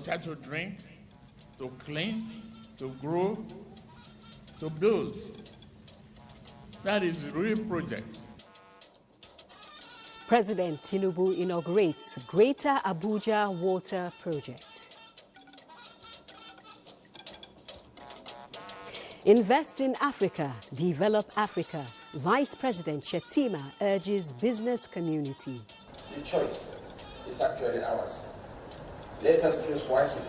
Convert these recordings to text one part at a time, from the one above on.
water to drink, to clean, to grow, to build. That is the real project. President Tinubu inaugurates Greater Abuja Water Project. Invest in Africa, develop Africa. Vice President Shetima urges business community. The choice is actually ours. Let us choose wisely.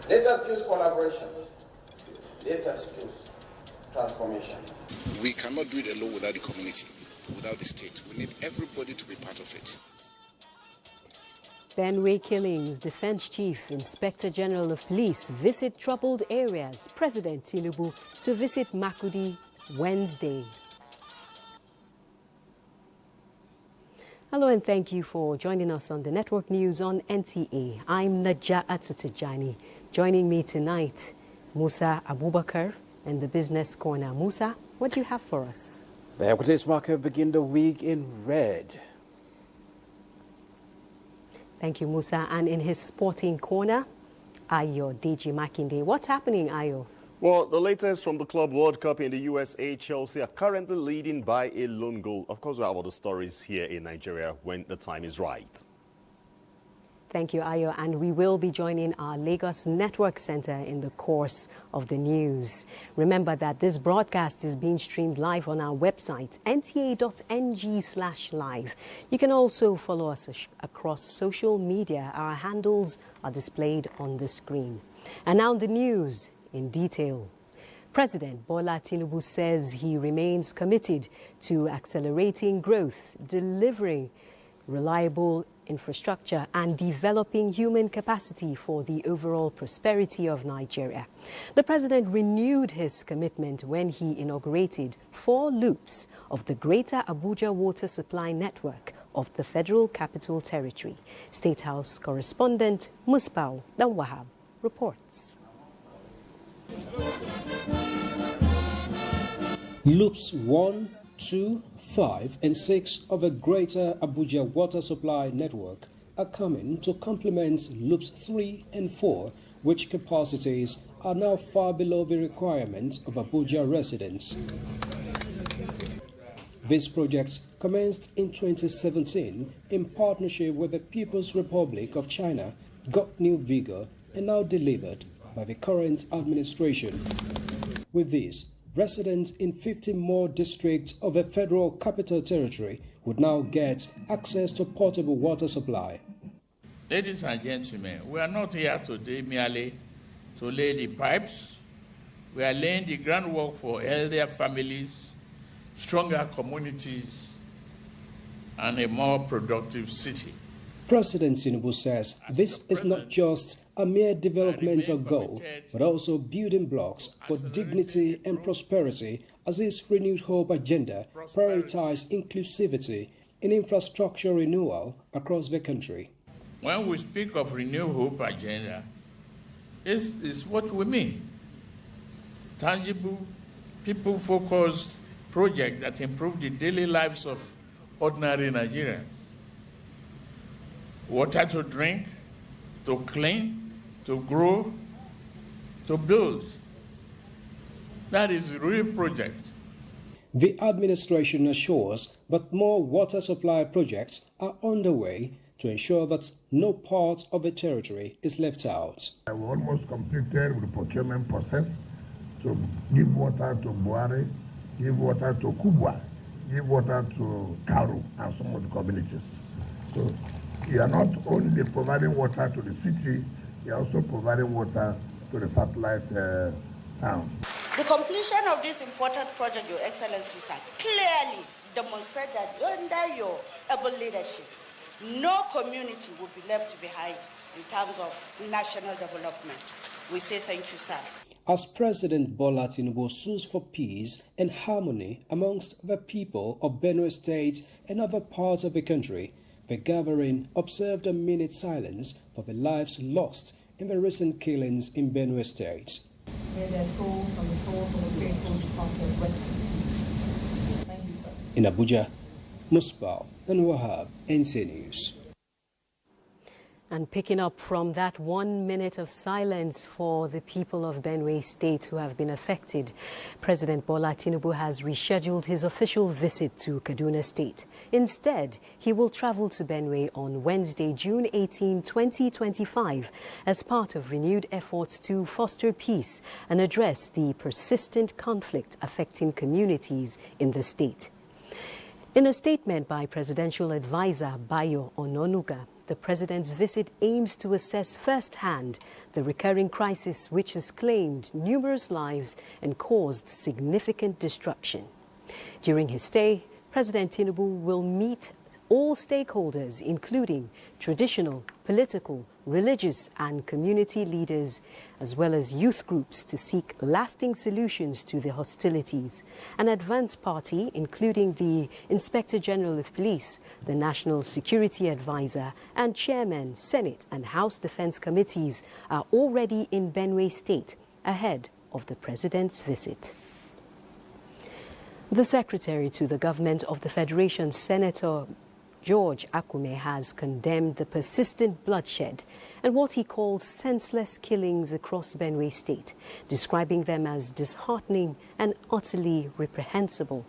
Let us choose collaboration. Let us choose transformation. We cannot do it alone without the community, without the state. We need everybody to be part of it. Benue killings, Defense Chief, Inspector General of Police visit troubled areas. President Tinubu to visit Makudi Wednesday. Hello and thank you for joining us on the Network News on NTA. I'm Najat Atutijani. Joining me tonight, Musa Abubakar and the Business Corner. Musa, what do you have for us? The equities market begin the week in red. Thank you, Musa. And in his sporting corner, Ayo Deji Makinde. What's happening, Ayo? Well, the latest from the Club World Cup in the USA, Chelsea are currently leading by a lone goal. Of course, we'll have all the stories here in Nigeria when the time is right. Thank you, Ayo. And we will be joining our Lagos Network Center in the course of the news. Remember that this broadcast is being streamed live on our website, nta.ng/live. You can also follow us across social media. Our handles are displayed on the screen. And now the news in detail. President Bola Tinubu says he remains committed to accelerating growth, delivering reliable infrastructure and developing human capacity for the overall prosperity of Nigeria. The president renewed his commitment when he inaugurated 4 loops of the Greater Abuja Water Supply Network of the Federal Capital Territory. State House correspondent Musbau Danwahab reports. Loops 1, 2, 5 and 6 of a Greater Abuja Water Supply Network are coming to complement Loops 3 and 4, which capacities are now far below the requirements of Abuja residents. This project commenced in 2017 in partnership with the People's Republic of China, got new vigor and now delivered by the current administration. With this, residents in 50 more districts of the Federal Capital Territory would now get access to potable water supply. Ladies and gentlemen, we are not here today merely to lay the pipes. We are laying the groundwork for healthier families, stronger communities, and a more productive city. President Tinubu says this is not just a mere developmental goal, but also building blocks for dignity and prosperity as his renewed hope agenda prioritizes inclusivity and infrastructure renewal across the country. When we speak of renewed hope agenda, this is what we mean. Tangible, people-focused projects that improve the daily lives of ordinary Nigerians. Water to drink, to clean, to grow, to build. That is the real project. The administration assures that more water supply projects are underway to ensure that no part of the territory is left out. We almost completed with the procurement process to give water to Buhari, give water to Kubwa, give water to Karu and some of the communities. So we are not only providing water to the city, we are also providing water to the satellite town. The completion of this important project, Your Excellency, sir, clearly demonstrates that under your able leadership, no community will be left behind in terms of national development. We say thank you, sir. As President Bola Tinubu sues for peace and harmony amongst the people of Benue State and other parts of the country, the gathering observed a minute silence for the lives lost in the recent killings in Benue State. May their souls and the souls of the faithful departed rest in peace. Thank you, sir. In Abuja, Musbau and Wahab, NTA News. And picking up from that 1 minute of silence for the people of Benue State who have been affected, President Bola Tinubu has rescheduled his official visit to Kaduna State. Instead, he will travel to Benue on Wednesday, June 18, 2025, as part of renewed efforts to foster peace and address the persistent conflict affecting communities in the state. In a statement by Presidential Advisor Bayo Ononuga, the president's visit aims to assess firsthand the recurring crisis which has claimed numerous lives and caused significant destruction. During his stay, President Tinubu will meet all stakeholders, including traditional, political, religious and community leaders, as well as youth groups, to seek lasting solutions to the hostilities. An advance party, including the Inspector General of Police, the National Security Advisor, and Chairman, Senate and House Defense Committees are already in Benue State ahead of the President's visit. The Secretary to the Government of the Federation, Senator George Akume, has condemned the persistent bloodshed and what he calls senseless killings across Benue State, describing them as disheartening and utterly reprehensible.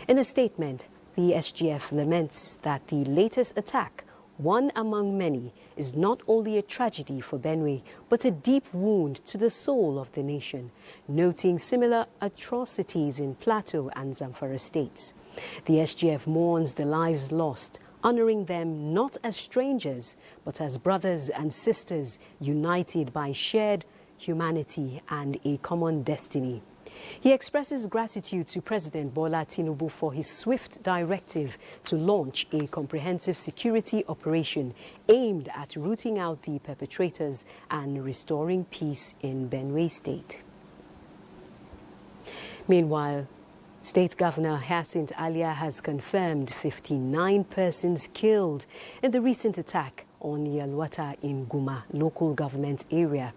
In a statement, the SGF laments that the latest attack, one among many, is not only a tragedy for Benue, but a deep wound to the soul of the nation, noting similar atrocities in Plateau and Zamfara states. The SGF mourns the lives lost, honoring them not as strangers, but as brothers and sisters united by shared humanity and a common destiny. He expresses gratitude to President Bola Tinubu for his swift directive to launch a comprehensive security operation aimed at rooting out the perpetrators and restoring peace in Benue State. Meanwhile, State Governor Hyacinth Alia has confirmed 59 persons killed in the recent attack on Yalwata in Guma local government area.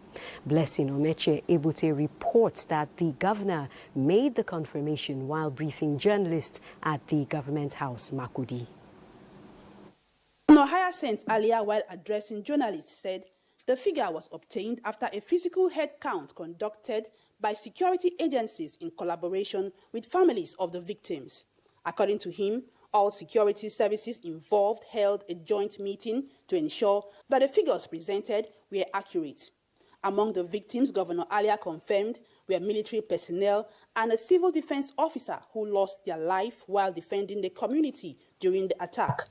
Blessing Omeche Ebute reports that the governor made the confirmation while briefing journalists at the government house, Makudi. Hyacinth Alia, while addressing journalists, said the figure was obtained after a physical head count conducted by security agencies in collaboration with families of the victims. According to him, all security services involved held a joint meeting to ensure that the figures presented were accurate. Among the victims, Governor Alia confirmed were military personnel and a civil defense officer who lost their life while defending the community during the attack.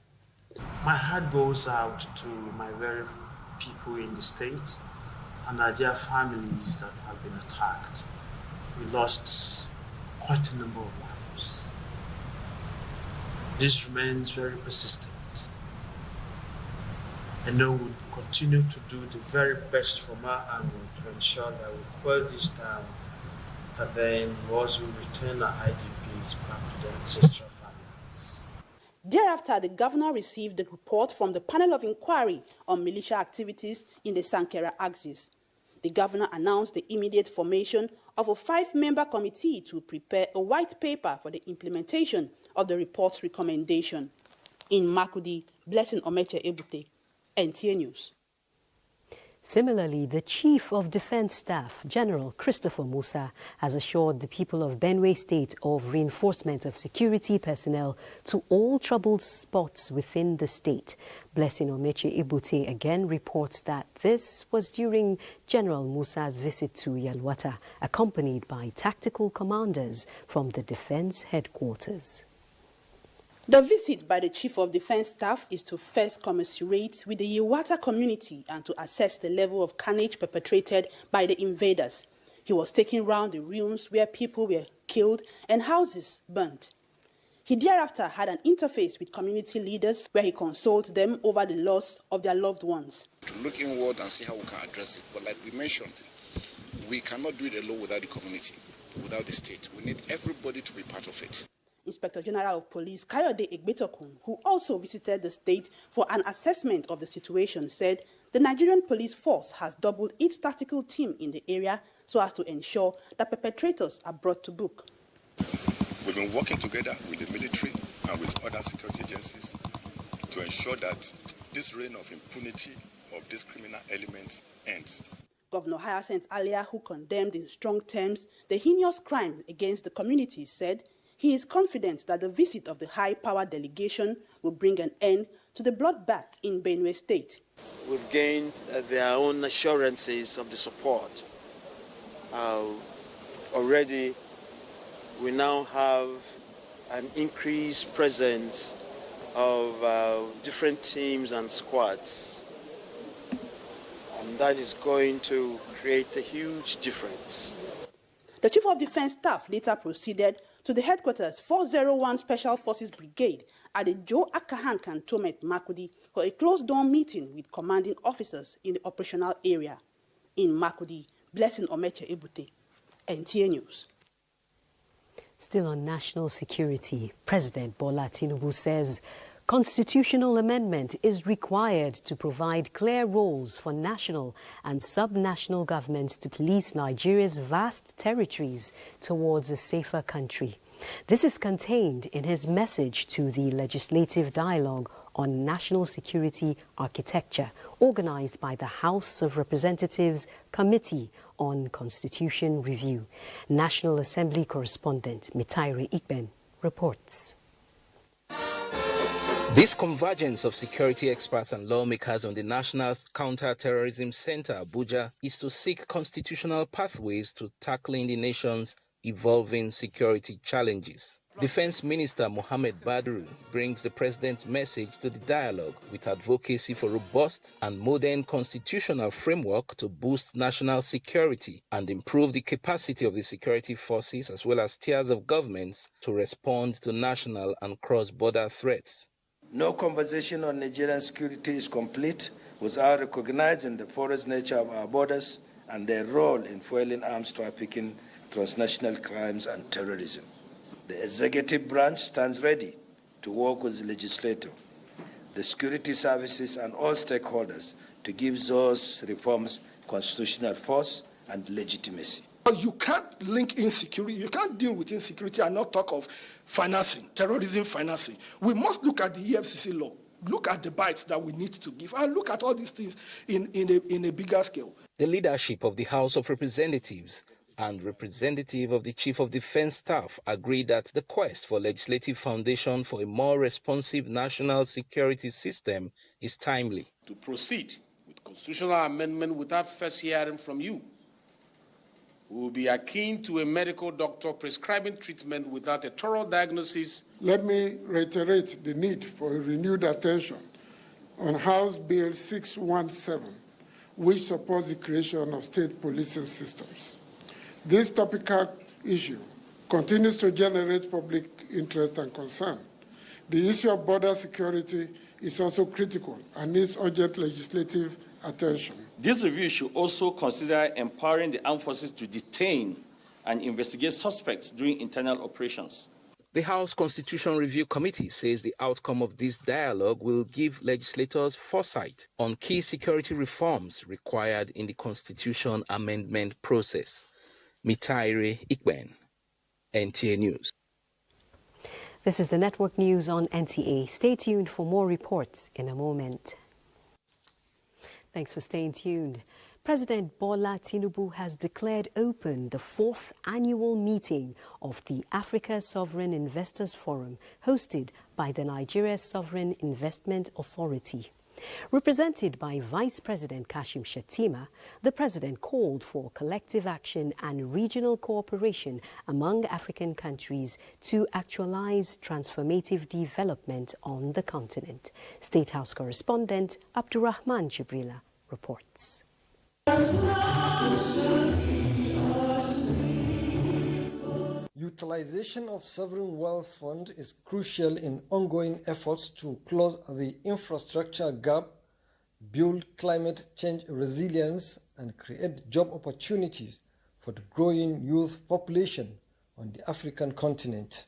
My heart goes out to my very people in the state and their families that have been attacked. We lost quite a number of lives. This remains very persistent. I know we'll continue to do the very best from our angle to ensure that we quell this down, and then we also return our IDPs back to their ancestral families. Thereafter, the governor received the report from the panel of inquiry on militia activities in the Sankera axis. The governor announced the immediate formation of a 5-member committee to prepare a white paper for the implementation of the report's recommendation. In Makudi, Blessing Omeche Ebute, NTA News. Similarly, the Chief of Defense Staff, General Christopher Musa, has assured the people of Benue State of reinforcement of security personnel to all troubled spots within the state. Blessing Omeche Ebute again reports that this was during General Musa's visit to Yalwata, accompanied by tactical commanders from the defense headquarters. The visit by the Chief of Defense Staff is to first commiserate with the Yalwata community and to assess the level of carnage perpetrated by the invaders. He was taking round the ruins where people were killed and houses burnt. He thereafter had an interface with community leaders where he consoled them over the loss of their loved ones. To look inward and see how we can address it. But like we mentioned, we cannot do it alone without the community, without the state. We need everybody to be part of it. Inspector General of Police Kayode Egbetokun, who also visited the state for an assessment of the situation, said the Nigerian police force has doubled its tactical team in the area so as to ensure that perpetrators are brought to book. We've been working together with the military and with other security agencies to ensure that this reign of impunity of these criminal elements ends. Governor Hyacinth Alia, who condemned in strong terms the heinous crimes against the community, said he is confident that the visit of the high-power delegation will bring an end to the bloodbath in Benue State. We've gained their own assurances of the support. Already, we now have an increased presence of different teams and squads. And that is going to create a huge difference. The Chief of Defense Staff later proceeded to the headquarters 401 Special Forces Brigade at the Joe Akahan Cantonment, Makurdi, for a closed-door meeting with commanding officers in the operational area. In Makurdi, Blessing Omeche Ebute, NTA News. Still on national security, President Bola Tinubu says constitutional amendment is required to provide clear roles for national and sub-national governments to police Nigeria's vast territories towards a safer country. This is contained in his message to the Legislative Dialogue on National Security Architecture, organized by the House of Representatives Committee on Constitution Review. National Assembly correspondent Mitaire Ikben reports. This convergence of security experts and lawmakers on the National Counter-Terrorism Center, Abuja, is to seek constitutional pathways to tackling the nation's evolving security challenges. Defense Minister Mohammed Badru brings the president's message to the dialogue with advocacy for robust and modern constitutional framework to boost national security and improve the capacity of the security forces as well as tiers of governments to respond to national and cross-border threats. No conversation on Nigerian security is complete without recognizing the porous nature of our borders and their role in foiling arms trafficking, transnational crimes and terrorism. The executive branch stands ready to work with the legislature, the security services and all stakeholders to give those reforms constitutional force and legitimacy. You can't link insecurity, you can't deal with insecurity and not talk of financing, terrorism financing. We must look at the EFCC law, look at the bites that we need to give, and look at all these things in a bigger scale. The leadership of the House of Representatives and representative of the Chief of Defense Staff agreed that the quest for legislative foundation for a more responsive national security system is timely. To proceed with constitutional amendment without first hearing from you, we will be akin to a medical doctor prescribing treatment without a thorough diagnosis. Let me reiterate the need for a renewed attention on House Bill 617, which supports the creation of state policing systems. This topical issue continues to generate public interest and concern. The issue of border security is also critical and needs urgent legislative attention. This review should also consider empowering the armed forces to detain and investigate suspects during internal operations. The House Constitution Review Committee says the outcome of this dialogue will give legislators foresight on key security reforms required in the Constitution amendment process. Mitaire Ikben, NTA News. This is the network news on NTA. Stay tuned for more reports in a moment. Thanks for staying tuned. President Bola Tinubu has declared open the 4th annual meeting of the Africa Sovereign Investors Forum, hosted by the Nigeria Sovereign Investment Authority. Represented by Vice President Kashim Shettima, the president called for collective action and regional cooperation among African countries to actualize transformative development on the continent. State House correspondent Abdurrahman Jibrila reports. Utilization of sovereign wealth fund is crucial in ongoing efforts to close the infrastructure gap, build climate change resilience, and create job opportunities for the growing youth population on the African continent.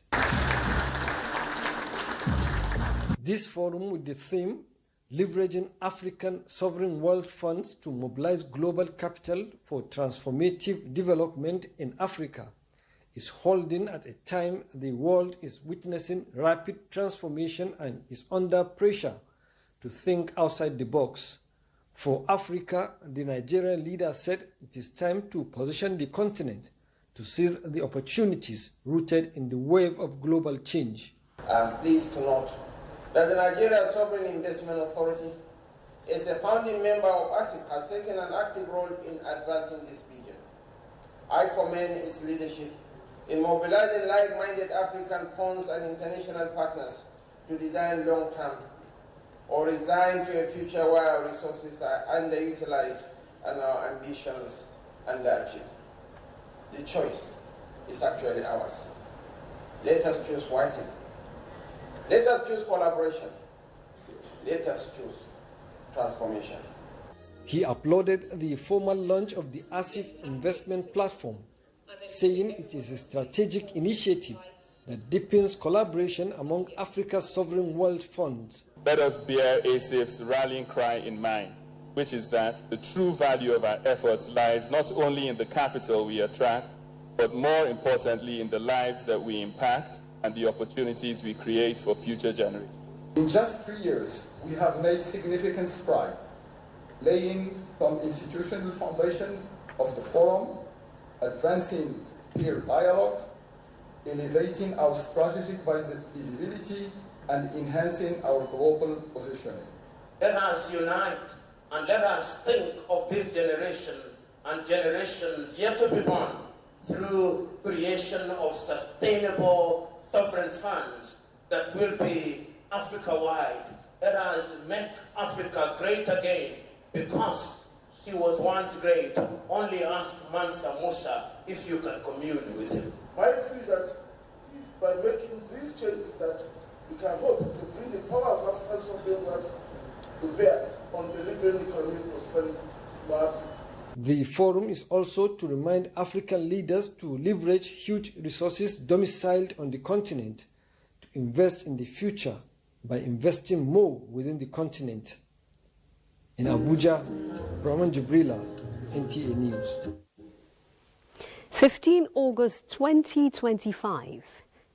This forum with the theme Leveraging African Sovereign Wealth Funds to Mobilize Global Capital for Transformative Development in Africa is holding at a time the world is witnessing rapid transformation and is under pressure to think outside the box, For Africa, the Nigerian leader said it is time to position the continent to seize the opportunities rooted in the wave of global change. I'm pleased to note that the Nigeria Sovereign Investment Authority, as a founding member of ASIP, has taken an active role in advancing this vision. I commend its leadership in mobilizing like-minded African funds and international partners to design long-term or resign to a future where our resources are underutilized and our ambitions underachieved. The choice is actually ours. Let us choose wisely. Let us choose collaboration. Let us choose transformation. He applauded the formal launch of the ASIF investment platform, saying it is a strategic initiative that deepens collaboration among Africa's sovereign wealth funds. Let us bear ASIF's rallying cry in mind, which is that the true value of our efforts lies not only in the capital we attract, but more importantly in the lives that we impact and the opportunities we create for future generations. In just 3 years, we have made significant strides, laying some institutional foundation of the forum, advancing peer dialogues, elevating our strategic visibility, and enhancing our global positioning. Let us unite and let us think of this generation and generations yet to be born through creation of sustainable sovereign funds that will be Africa-wide. Let us make Africa great again, because he was once great. Only ask Mansa Musa if you can commune with him. My view is that by making these changes that we can hope to bring the power of African sovereign wealth to bear on delivering economic prosperity. The forum is also to remind African leaders to leverage huge resources domiciled on the continent to invest in the future by investing more within the continent. In Abuja, Brahman Jubrila, NTA News. 15 August 2025,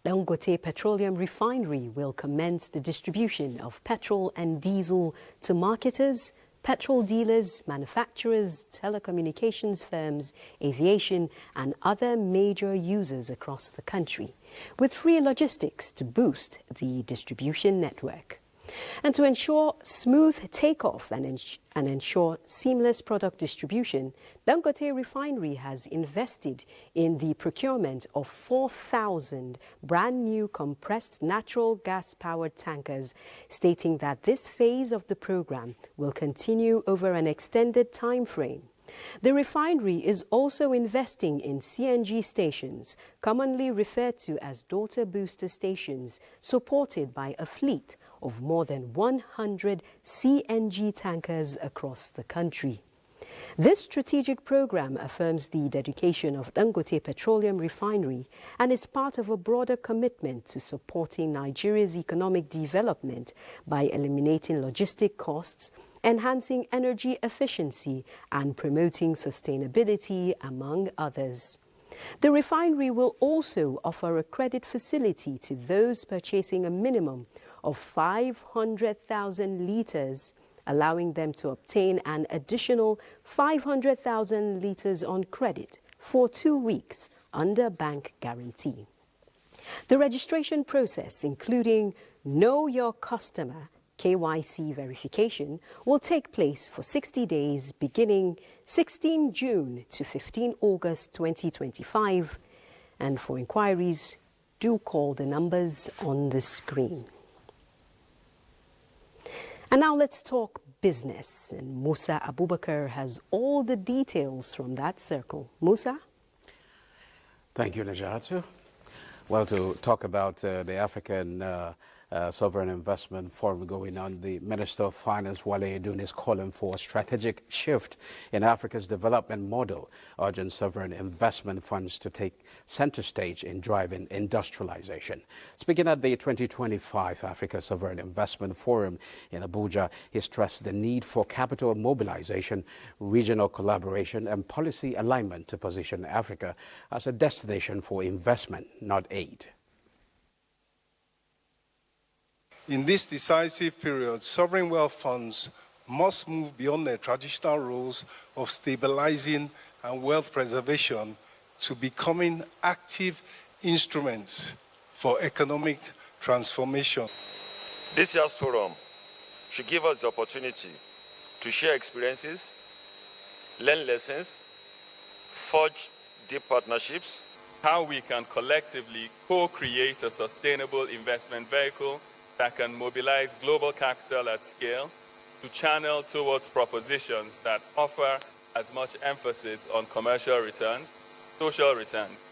Dangote Petroleum Refinery will commence the distribution of petrol and diesel to marketers, petrol dealers, manufacturers, telecommunications firms, aviation, and other major users across the country, with free logistics to boost the distribution network. And to ensure smooth takeoff and ensure seamless product distribution, Dangote Refinery has invested in the procurement of 4,000 brand new compressed natural gas-powered tankers, stating that this phase of the program will continue over an extended time frame. The refinery is also investing in CNG stations, commonly referred to as daughter booster stations, supported by a fleet of more than 100 CNG tankers across the country. This strategic program affirms the dedication of Dangote Petroleum Refinery and is part of a broader commitment to supporting Nigeria's economic development by eliminating logistic costs, enhancing energy efficiency, and promoting sustainability, among others. The refinery will also offer a credit facility to those purchasing a minimum of 500,000 litres, allowing them to obtain an additional 500,000 litres on credit for 2 weeks under bank guarantee. The registration process, including Know Your Customer KYC verification, will take place for 60 days beginning 16 June to 15 August 2025. And for inquiries, do call the numbers on the screen. And now let's talk business. And Musa Abubakar has all the details from that circle. Musa? Thank you, Najatu. Well, to talk about the African Sovereign Investment Forum going on, the Minister of Finance, Wale Edun, is calling for a strategic shift in Africa's development model, urging sovereign investment funds to take center stage in driving industrialization. Speaking at the 2025 Africa Sovereign Investment Forum in Abuja, he stressed the need for capital mobilization, regional collaboration, and policy alignment to position Africa as a destination for investment, not aid. In this decisive period, sovereign wealth funds must move beyond their traditional roles of stabilizing and wealth preservation to becoming active instruments for economic transformation. This year's forum should give us the opportunity to share experiences, learn lessons, forge deep partnerships, how we can collectively co-create a sustainable investment vehicle that can mobilize global capital at scale to channel towards propositions that offer as much emphasis on commercial returns, social returns.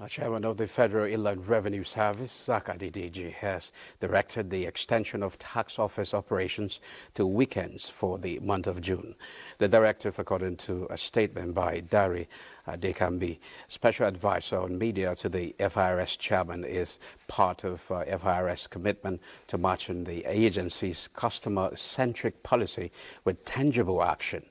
Chairman of the Federal Inland Revenue Service, Zakadi DG, has directed the extension of tax office operations to weekends for the month of June. The directive, according to a statement by Dari Dekambi, Special Advisor on Media to the FIRS Chairman, is part of FIRS commitment to matching the agency's customer-centric policy with tangible action.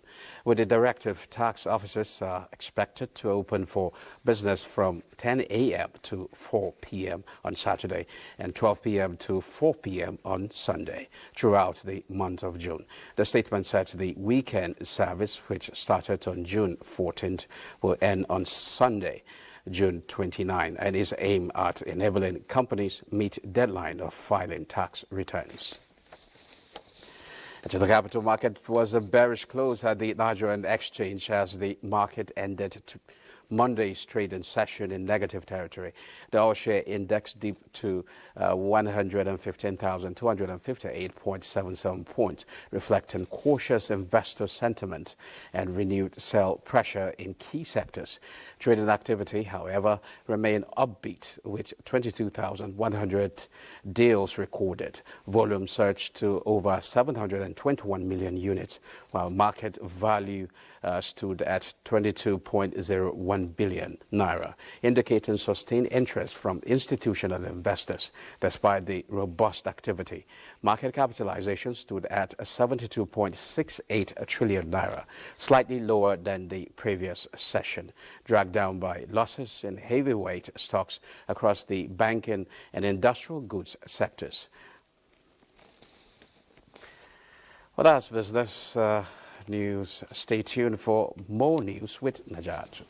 With the directive, tax offices are expected to open for business from 10 a.m. to 4 p.m. on Saturday and 12 p.m. to 4 p.m. on Sunday throughout the month of June. The statement said the weekend service, which started on June 14th, will end on Sunday, June 29, and is aimed at enabling companies meet deadline of filing tax returns. To the capital market was a bearish close at the Nigerian exchange as the market ended Monday's trading session in negative territory. The all-share index dipped to 115,258.77 points, reflecting cautious investor sentiment and renewed sell pressure in key sectors. Trading activity, however, remained upbeat with 22,100 deals recorded. Volume surged to over 721 million units, while market value stood at 22.01 billion naira, indicating sustained interest from institutional investors despite the robust activity. Market capitalization stood at 72.68 trillion naira, slightly lower than the previous session, dragged down by losses in heavyweight stocks across the banking and industrial goods sectors. Well, that's business news. Stay tuned for more news with Najat.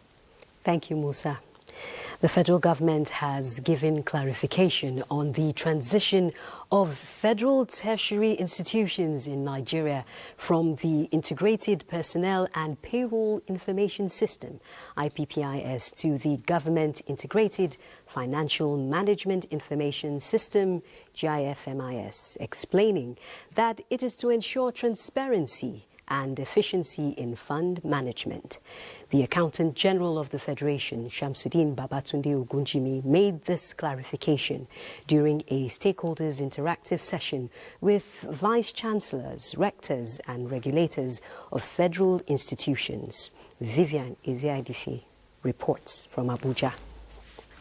Thank you, Musa. The federal government has given clarification on the transition of federal tertiary institutions in Nigeria from the Integrated Personnel and Payroll Information System, IPPIS, to the Government Integrated Financial Management Information System, GIFMIS, explaining that it is to ensure transparency and efficiency in fund management. The Accountant General of the Federation, Shamsuddin Babatunde Ogunjimi, made this clarification during a stakeholders interactive session with vice chancellors, rectors and regulators of federal institutions. Vivian Iziadifi reports from Abuja.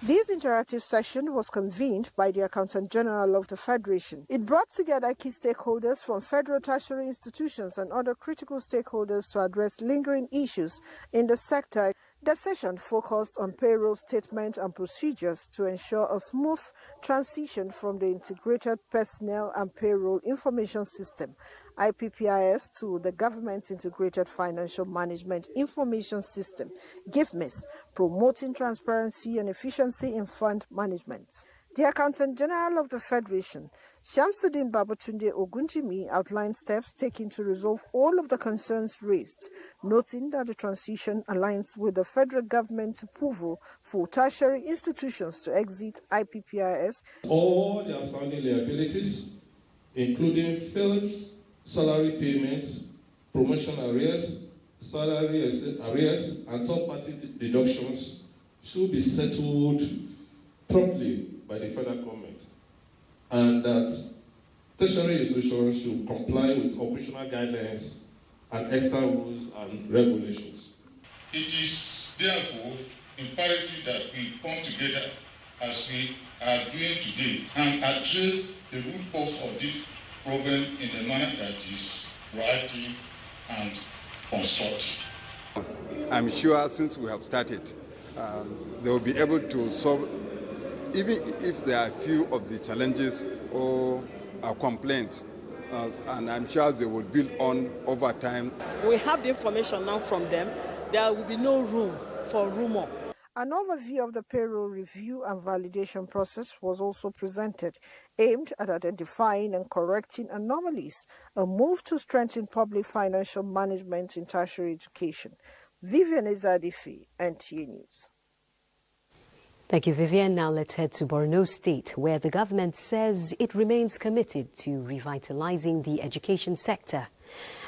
This interactive session was convened by the Accountant General of the Federation. It brought together key stakeholders from federal tertiary institutions and other critical stakeholders to address lingering issues in the sector. The session focused on payroll statement and procedures to ensure a smooth transition from the Integrated Personnel and Payroll Information System, IPPIS, to the Government Integrated Financial Management Information System, GIFMIS, promoting transparency and efficiency in fund management. The Accountant General of the Federation, Shamsuddin Babatunde Ogunjimi, outlined steps taken to resolve all of the concerns raised, noting that the transition aligns with the federal government's approval for tertiary institutions to exit IPPIS. All the outstanding liabilities, including failed salary payments, promotion arrears, salary arrears, and third-party deductions, should be settled promptly by the federal government, and that tertiary institutions should comply with operational guidelines and external rules and regulations. It is therefore imperative that we come together as we are doing today and address the root cause of this problem in a manner that is proactive and constructive. I'm sure since we have started, they will be able to solve, even if there are few of the challenges or complaints and I'm sure they will build on over time. We have the information now from them. There will be no room for rumor. An overview of the payroll review and validation process was also presented, aimed at identifying and correcting anomalies, a move to strengthen public financial management in tertiary education. Vivian Ezadifi, NTA News. Thank you, Vivian. Now let's head to Borno State, where the government says it remains committed to revitalizing the education sector.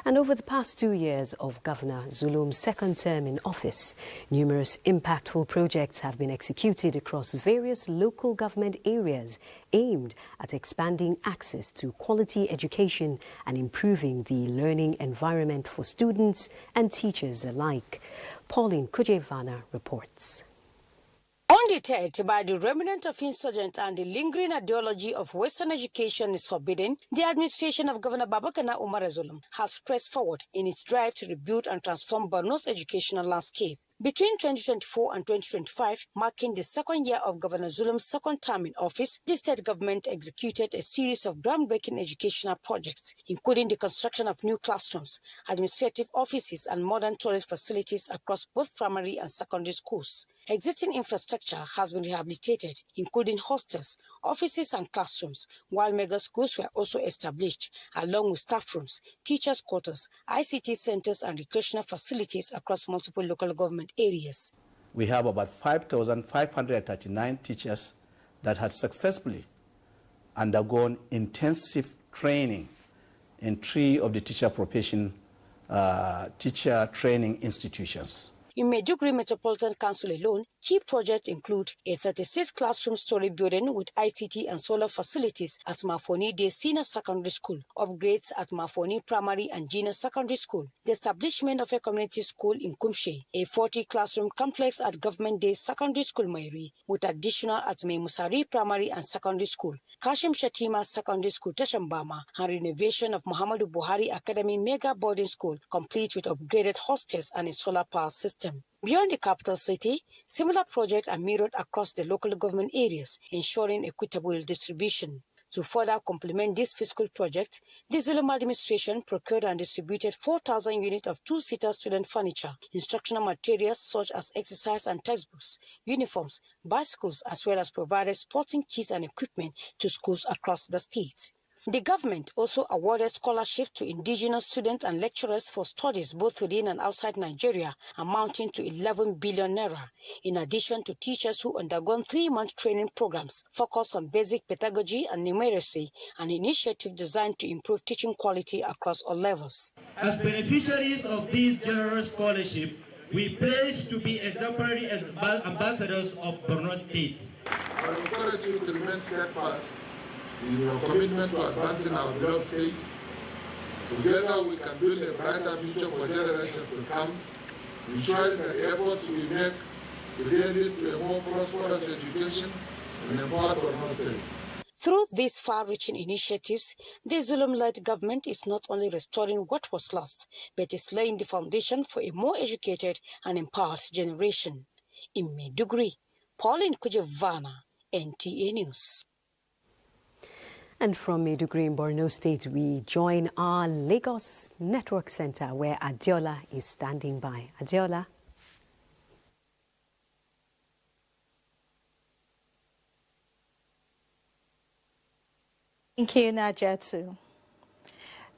And over the past 2 years of Governor Zulum's second term in office, numerous impactful projects have been executed across various local government areas aimed at expanding access to quality education and improving the learning environment for students and teachers alike. Pauline Kujevana reports. Undeterred by the remnant of insurgent and the lingering ideology of Western education is forbidden, the administration of Governor Babagana Umar Zulum has pressed forward in its drive to rebuild and transform Borno's educational landscape. Between 2024 and 2025, marking the second year of Governor Zulum's second term in office, the state government executed a series of groundbreaking educational projects, including the construction of new classrooms, administrative offices, and modern toilet facilities across both primary and secondary schools. Existing infrastructure has been rehabilitated, including hostels, offices, and classrooms, while mega schools were also established, along with staff rooms, teachers' quarters, ICT centers, and recreational facilities across multiple local government areas. We have about 5,539 teachers that had successfully undergone intensive training in 3 of the teacher profession teacher training institutions. In Maiduguri Metropolitan Council alone, key projects include a 36-classroom-story building with ICT and solar facilities at Mafoni Day Senior Secondary School, upgrades at Mafoni Primary and Junior Secondary School, the establishment of a community school in Kumshe, a 40-classroom complex at Government Day Secondary School Mairi, with additional at Memusari Primary and Secondary School, Kashim Shatima Secondary School Teshambama, and renovation of Muhammadu Buhari Academy Mega Boarding School, complete with upgraded hostels and a solar power system. Beyond the capital city, similar projects are mirrored across the local government areas, ensuring equitable distribution. To further complement this fiscal project, the Zulum administration procured and distributed 4,000 units of 2-seater student furniture, instructional materials such as exercise and textbooks, uniforms, bicycles, as well as provided sporting kits and equipment to schools across the state. The government also awarded scholarships to indigenous students and lecturers for studies both within and outside Nigeria, amounting to 11 billion naira, in addition to teachers who undergone 3-month training programs focused on basic pedagogy and numeracy, an initiative designed to improve teaching quality across all levels. As beneficiaries of this generous scholarship, we pledge to be exemplary as ambassadors of Borno State. I encourage you to remain steadfast in your commitment to advancing our beloved state. Together we can build a brighter future for generations to come, ensuring that the efforts we make will lead to a more prosperous education and empowered Borno State. Through these far-reaching initiatives, the Zulum-led government is not only restoring what was lost, but is laying the foundation for a more educated and empowered generation. In Maiduguri, Pauline Kujevana, NTA News. And from Maiduguri in Borno State, we join our Lagos Network Center, where Adiola is standing by. Adiola. Thank you, Najatu.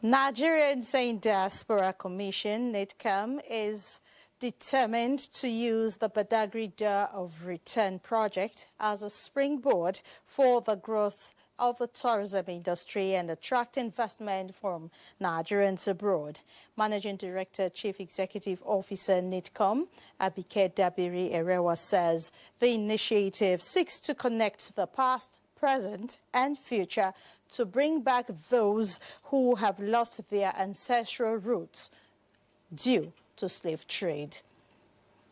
Nigerian Saint Diaspora Commission, NITCAM, is determined to use the Badagry Day of Return project as a springboard for the growth of the tourism industry and attract investment from Nigerians abroad. Managing Director, Chief Executive Officer, NITCOM, Abike Dabiri Erewa, says the initiative seeks to connect the past, present, and future to bring back those who have lost their ancestral roots due to slave trade.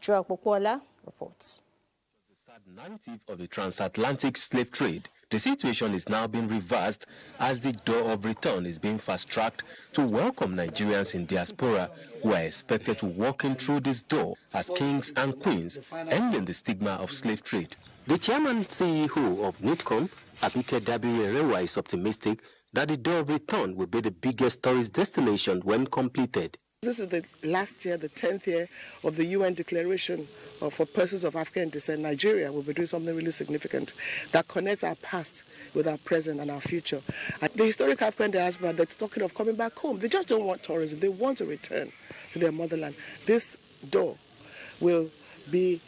Joel Bokwola reports. The sad narrative of the transatlantic slave trade, the situation is now being reversed as the door of return is being fast-tracked to welcome Nigerians in diaspora who are expected to walk in through this door as kings and queens, ending the stigma of slave trade. The chairman CEO of NITCOM, Abike Dabiri Erewa, is optimistic that the Door of Return will be the biggest tourist destination when completed. This is the last year, the 10th year of the UN Declaration for Persons of African Descent. Nigeria will be doing something really significant that connects our past with our present and our future. And the historic African diaspora that's talking of coming back home, they just don't want tourism. They want to return to their motherland. This door will be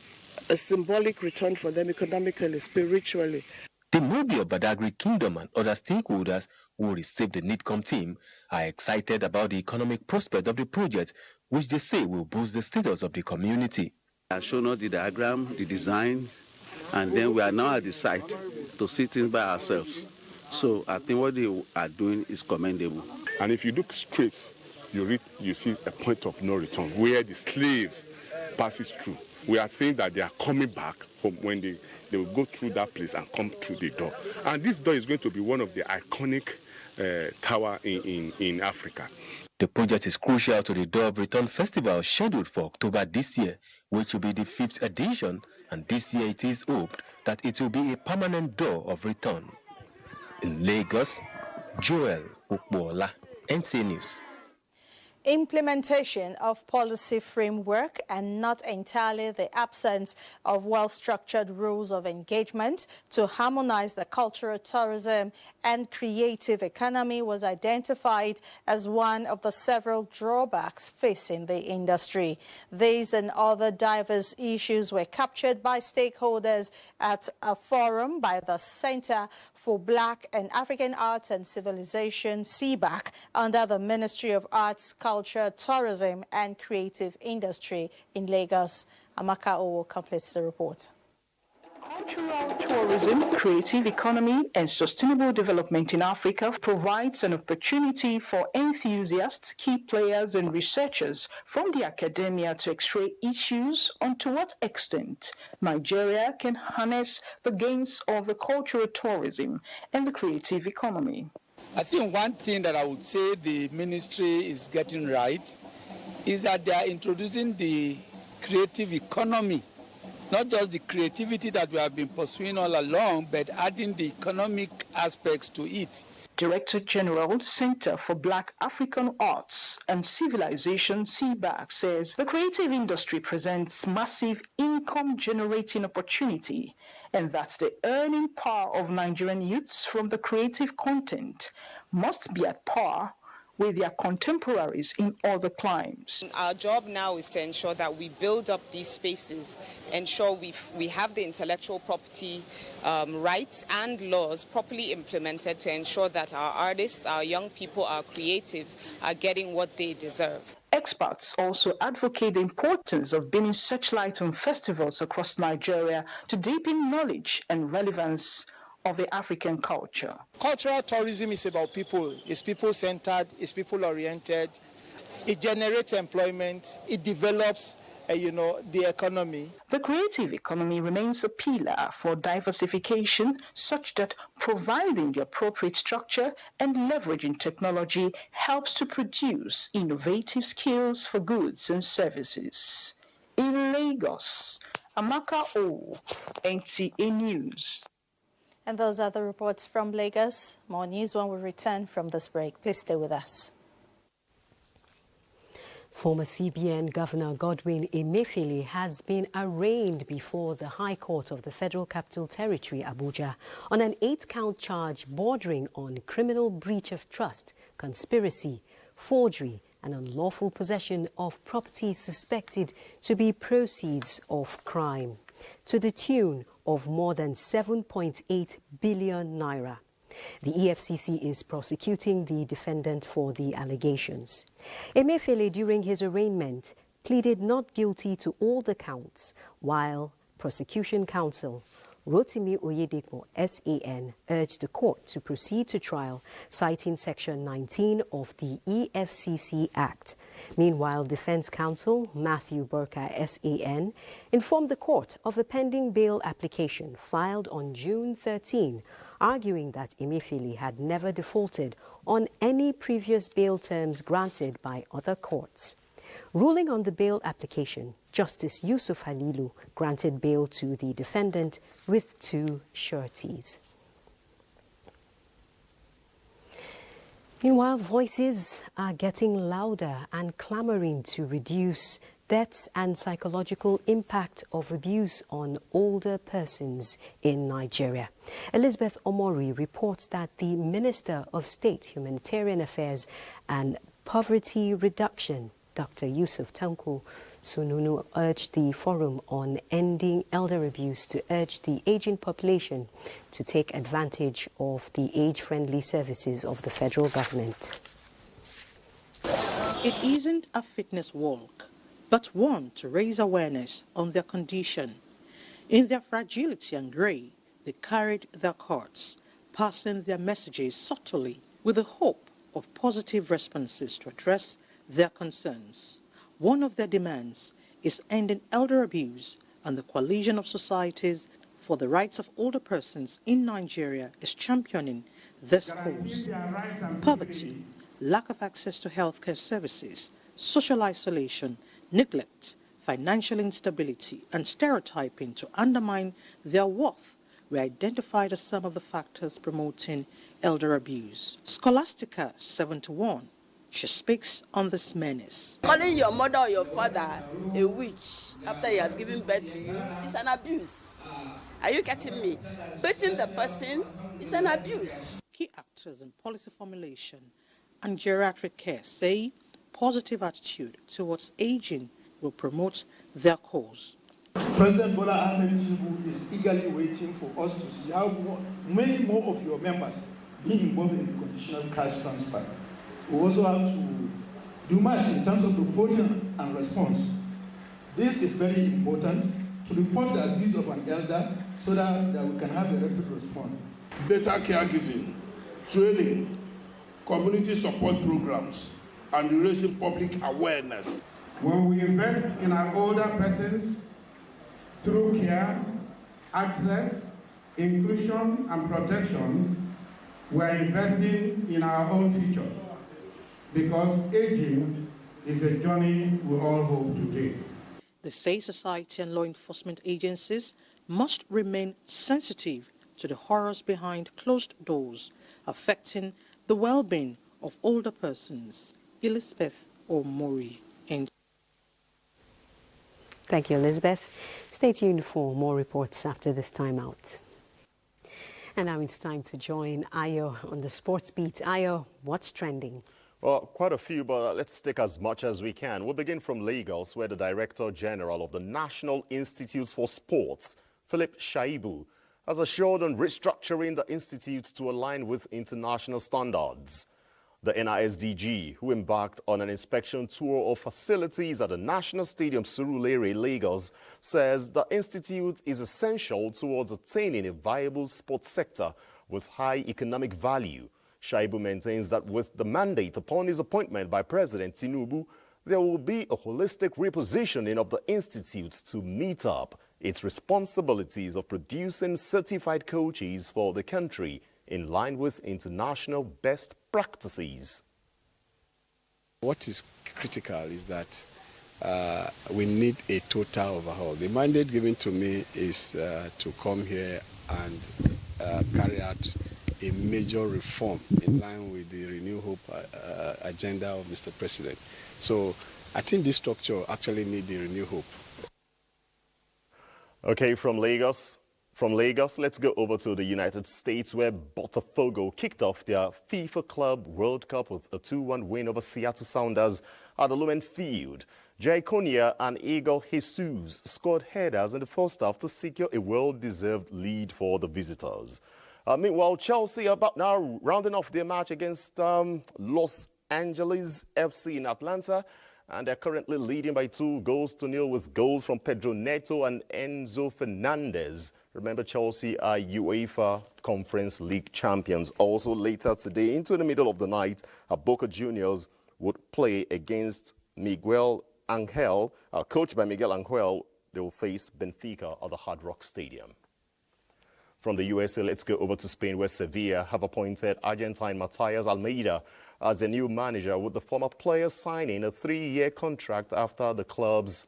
a symbolic return for them economically, spiritually. The Mobi of Badagry Kingdom and other stakeholders who received the NIDCOM team are excited about the economic prospect of the project, which they say will boost the status of the community. I've shown us the diagram, the design, and then we are now at the site to see things by ourselves. So I think what they are doing is commendable. And if you look straight, you see a point of no return where the slaves passes through. We are saying that they are coming back from when they will go through that place and come through the door. And this door is going to be one of the iconic tower in Africa. The project is crucial to the Door of Return Festival scheduled for October this year, which will be the 5th edition, and this year it is hoped that it will be a permanent Door of Return. In Lagos, Joel Ukbola, NTA News. Implementation of policy framework and not entirely the absence of well-structured rules of engagement to harmonize the cultural tourism and creative economy was identified as one of the several drawbacks facing the industry. These and other diverse issues were captured by stakeholders at a forum by the Center for Black and African Arts and Civilization, CBAC, under the Ministry of Arts, Culture, Tourism and Creative Industry in Lagos. Amaka Owo completes the report. Cultural tourism, creative economy, and sustainable development in Africa provides an opportunity for enthusiasts, key players, and researchers from the academia to x-ray issues on to what extent Nigeria can harness the gains of the cultural tourism and the creative economy. I think one thing that I would say the ministry is getting right is that they are introducing the creative economy, not just the creativity that we have been pursuing all along, but adding the economic aspects to it. Director General, Center for Black African Arts and Civilization, CBAC, says the creative industry presents massive income-generating opportunity, and that the earning power of Nigerian youths from the creative content must be at par with their contemporaries in other climes. Our job now is to ensure that we build up these spaces, ensure we have the intellectual property rights and laws properly implemented to ensure that our artists, our young people, our creatives are getting what they deserve. Experts also advocate the importance of being searchlight on festivals across Nigeria to deepen knowledge and relevance of the African culture. Cultural tourism is about people. It's people-centered, it's people-oriented. It generates employment, it develops the economy. The creative economy remains a pillar for diversification, such that providing the appropriate structure and leveraging technology helps to produce innovative skills for goods and services. In Lagos, Amaka O, NTA News. And those are the reports from Lagos. More news when we return from this break. Please stay with us. Former CBN Governor Godwin Emefiele has been arraigned before the High Court of the Federal Capital Territory, Abuja, on an 8-count charge bordering on criminal breach of trust, conspiracy, forgery, and unlawful possession of property suspected to be proceeds of crime, to the tune of more than 7.8 billion naira. The EFCC is prosecuting the defendant for the allegations. Emefiele, during his arraignment, pleaded not guilty to all the counts, while prosecution counsel Rotimi Oyedepo, SAN, urged the court to proceed to trial, citing Section 19 of the EFCC Act. Meanwhile, defense counsel Matthew Burka, SAN, informed the court of a pending bail application filed on June 13, arguing that Emefiele had never defaulted on any previous bail terms granted by other courts. Ruling on the bail application, Justice Yusuf Halilu granted bail to the defendant with 2 sureties. Meanwhile, voices are getting louder and clamoring to reduce deaths and psychological impact of abuse on older persons in Nigeria. Elizabeth Omori reports that the Minister of State, Humanitarian Affairs and Poverty Reduction, Dr. Yusuf Tanko Sununu, urged the Forum on Ending Elder Abuse to urge the aging population to take advantage of the age-friendly services of the federal government. It isn't a fitness walk, but one to raise awareness on their condition. In their fragility and grey, they carried their cards, passing their messages subtly with the hope of positive responses to address their concerns. One of their demands is ending elder abuse, and the Coalition of Societies for the Rights of Older Persons in Nigeria is championing this cause. Poverty, lack of access to healthcare services, social isolation, neglect, financial instability, and stereotyping to undermine their worth were identified as some of the factors promoting elder abuse. Scholastica 71. She speaks on this menace. Calling your mother or your father a witch after he has given birth to you is an abuse. Are you getting me? Beating the person is an abuse. Key actors in policy formulation and geriatric care say positive attitude towards aging will promote their cause. President Bola Ahmed Tinubu is eagerly waiting for us to see how many more of your members being involved in the conditional cash transfer. We also have to do much in terms of reporting and response. This is very important to report the abuse of an elder so that we can have a rapid response. Better caregiving, training, community support programs, and raising public awareness. When we invest in our older persons through care, access, inclusion, and protection, we are investing in our own future, because aging is a journey we all hope to take. They say society and law enforcement agencies must remain sensitive to the horrors behind closed doors affecting the well-being of older persons. Elizabeth Omori. Thank you, Elizabeth. Stay tuned for more reports after this time out. And now it's time to join Ayo on the Sports Beat. Ayo, what's trending? Well, quite a few, but let's take as much as we can. We'll begin from Lagos, where the Director General of the National Institutes for Sports, Philip Shaibu, has assured on restructuring the institutes to align with international standards. The NISDG, who embarked on an inspection tour of facilities at the National Stadium Surulere, Lagos, says the institute is essential towards attaining a viable sports sector with high economic value. Shaibu maintains that with the mandate upon his appointment by President Tinubu, there will be a holistic repositioning of the institute to meet up its responsibilities of producing certified coaches for the country in line with international best practices. What is critical is that we need a total overhaul. The mandate given to me is to come here and carry out a major reform in line with the Renew Hope agenda of Mr. President. So I think this structure actually needs the Renew Hope. Okay, from Lagos, let's go over to the United States, where Botafogo kicked off their FIFA Club World Cup with a 2-1 win over Seattle Sounders at the Lumen Field. Jai Konya and Igor Jesus scored headers in the first half to secure a well-deserved lead for the visitors. Meanwhile, Chelsea are about now rounding off their match against Los Angeles FC in Atlanta, and they're currently leading by 2-0 with goals from Pedro Neto and Enzo Fernandez. Remember, Chelsea are UEFA Conference League champions. Also later today, into the middle of the night, Boca Juniors would play against Miguel Angel, coached by Miguel Angel. They will face Benfica at the Hard Rock Stadium. From the USA, let's go over to Spain, where Sevilla have appointed Argentine Matias Almeida as the new manager, with the former player signing a 3-year contract after the club's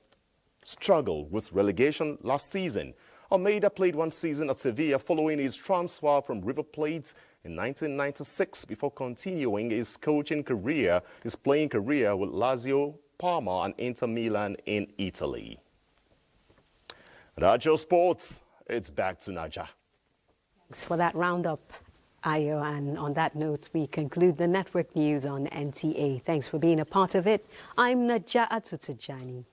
struggle with relegation last season. Almeida played one season at Sevilla following his transfer from River Plate in 1996 before continuing his playing career with Lazio, Parma and Inter Milan in Italy. That's your sports. It's back to Naja. Thanks for that roundup, Ayo. And on that note, we conclude the network news on NTA. Thanks for being a part of it. I'm Naja Atutujani.